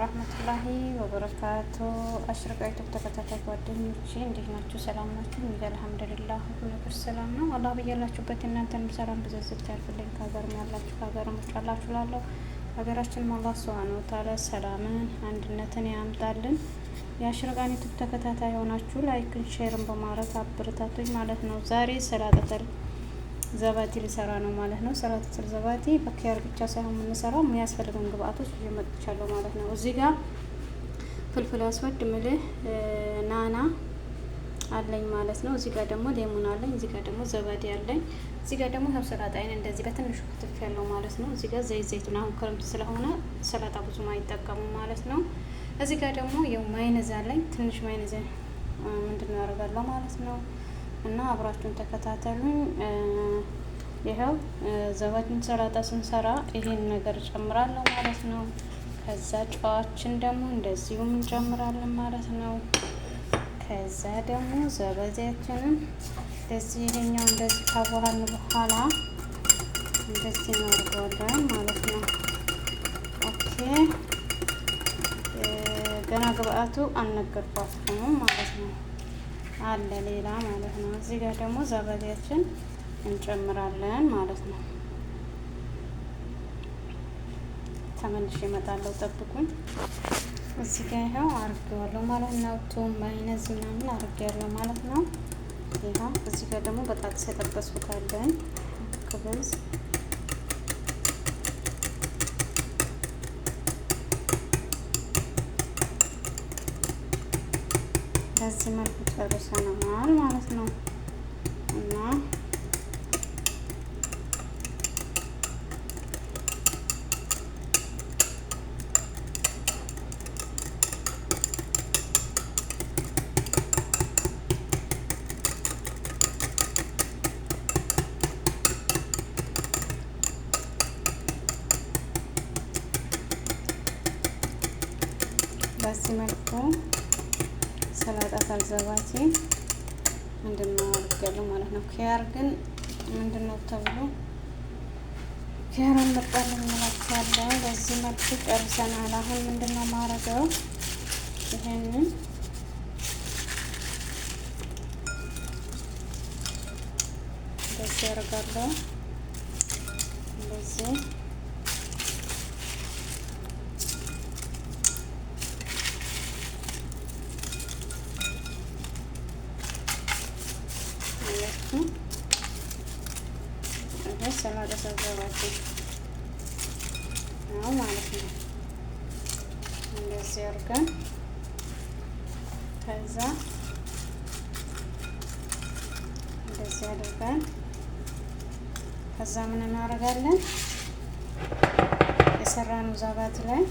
ወራህመቱላሂ ወበረካቱ። አሽረቃ ዩቱብ ተከታታይ ጓደኞቼ እንዴት ናችሁ? ሰላም ናችሁ? እኔ ጋር አልሐምዱሊላህ ሁሉ ነገር ሰላም ነው። አላህ በያላችሁበት እናንተንም ሰላም ብዘዝት ያልፍልኝ። ከሀገርም ያላችሁ ከሀገርም ውጭ ያላችሁ ላለው ሀገራችንም አላህ ሱብሃነሁ ወተዓላ ሰላምን አንድነትን ያምጣልን። የአሽረቃ ዩቱብ ተከታታይ ሆናችሁ ላይክን ሼርን በማድረግ አበረታቱኝ ማለት ነው። ዛሬ ሰላጠተል ዘባቲ ሊሰራ ነው ማለት ነው። ሰላጠተል ዘባቲ በኪያር ብቻ ሳይሆን የምንሰራው የሚያስፈልገውን ግብአቶች እየመጥቻለሁ ማለት ነው። እዚህ ጋር ፍልፍል አስወድ ምልህ ናና አለኝ ማለት ነው። እዚህ ጋር ደግሞ ሌሙን አለኝ። እዚህ ጋር ደግሞ ዘባዲ አለኝ። እዚህ ጋር ደግሞ ሰላጣይን እንደዚህ በትንሹ ክትፍ ያለው ማለት ነው። እዚህ ጋር ዘይቱን አሁን ክረምት ስለሆነ ሰላጣ ብዙም አይጠቀሙ ማለት ነው። እዚህ ጋር ደግሞ የው ማይነዝ አለኝ። ትንሽ ማይነዝ ምንድነው ያደርጋለሁ ማለት ነው። እና አብራችሁን ተከታተሉኝ። ይኸው ዘባቲን ሰላጣ ስንሰራ ይሄን ነገር ጨምራለሁ ማለት ነው። ከዛ ጨዋችን ደግሞ እንደዚሁም እንጨምራለን ማለት ነው። ከዛ ደግሞ ዘባቲያችንን እንደዚህ ይሄኛው እንደዚህ ካዋሃን በኋላ እንደዚህ እናደርገዋለን ማለት ነው። ኦኬ ገና ግብአቱ አልነገርኳችሁም ማለት ነው። አለ ሌላ ማለት ነው። እዚህ ጋር ደግሞ ዘባዲያችን እንጨምራለን ማለት ነው። ተመልሼ እመጣለሁ፣ ጠብቁኝ። እዚህ ጋር ይኸው አርጌዋለሁ ማለት ነው። ቱም ማይነዝ ምናምን አርጌያለሁ ማለት ነው። ይኸው እዚህ ጋር ደግሞ በጣጥስ የጠበስኩት አለኝ ክብዝ በዚህ መልኩ ጨርሰናል ማለት ነው። እና በዚህ መልኩ ሰላጣተል ዘባቲ ምንድነው አድርጋለሁ ማለት ነው። ኪያር ግን ምንድነው ተብሎ ኪያር እንመጣለን እንላችኋለን። በዚህ መልኩ ጨርሰናል። አሁን ምንድነው ማረገው ይሄንን እንደዚህ ያደርጋለሁ። እንደዚህ ሰላጣተል ዘባቲ ነው ማለት ነው። እንደዚህ አድርገን ከዛ እንደዚህ አድርገን ከዛ ምን እናደርጋለን የሰራነው ዘባቲ ላይ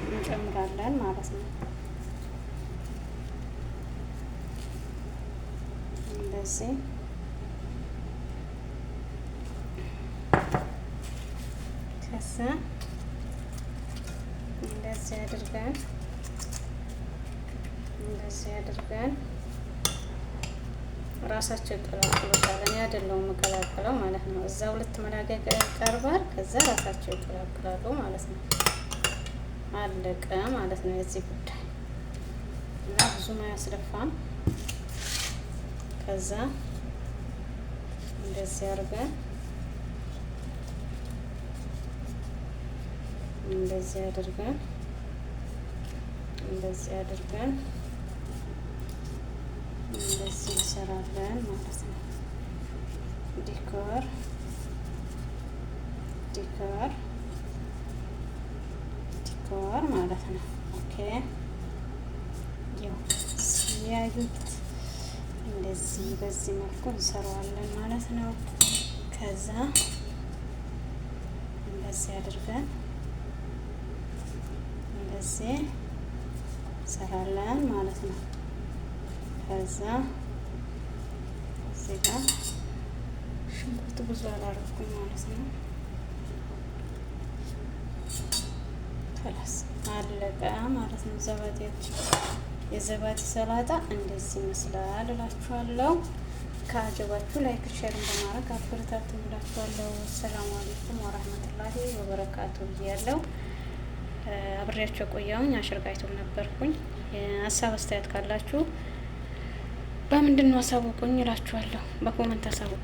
እንጨምራለን ማለት ነው። እንደዚህ ከዛ እንደዚህ አድርገን ራሳቸው ይቀላቅሉታል። እኔ አይደለሁም የምቀላቅለው ማለት ነው። እዛ ሁለት መላገቅ ቀርባል። ከዛ ራሳቸው ይቀላቅላሉ ማለት ነው። አለቀ ማለት ነው የዚህ ጉዳይ እና ብዙም አያስለፋም። ከዛ እንደዚህ አድርገን እንደዚህ አድርገን እንደዚህ እንሰራለን ማለት ነው። ዲኮር ማለት ነው። ኦኬ ያው ሲያዩት እንደዚህ በዚህ መልኩ እንሰራዋለን ማለት ነው። ከዛ እንደዚህ አድርገን እንደዚህ እንሰራለን ማለት ነው። ከዛ እዚህ ጋር ሽንኩርት ብዙ አላረኩም ማለት ነው። ከላስ አለቀ ማለት ነው። ዘባቲያችን የዘባቲ ሰላጣ እንደዚህ ይመስላል እላችኋለሁ። ከአጀባችሁ ላይክ ሼር በማድረግ አበረታቱኝ እላችኋለሁ። ሰላም አለይኩም ወራህመቱላሂ ወበረካቱ ብያለሁ። አብሬያቸው የቆየውኝ አሽርጋይቶም ነበርኩኝ። ሀሳብ አስተያየት ካላችሁ በምንድን ነው አሳውቁኝ እላችኋለሁ። በኮመንት አሳውቁ።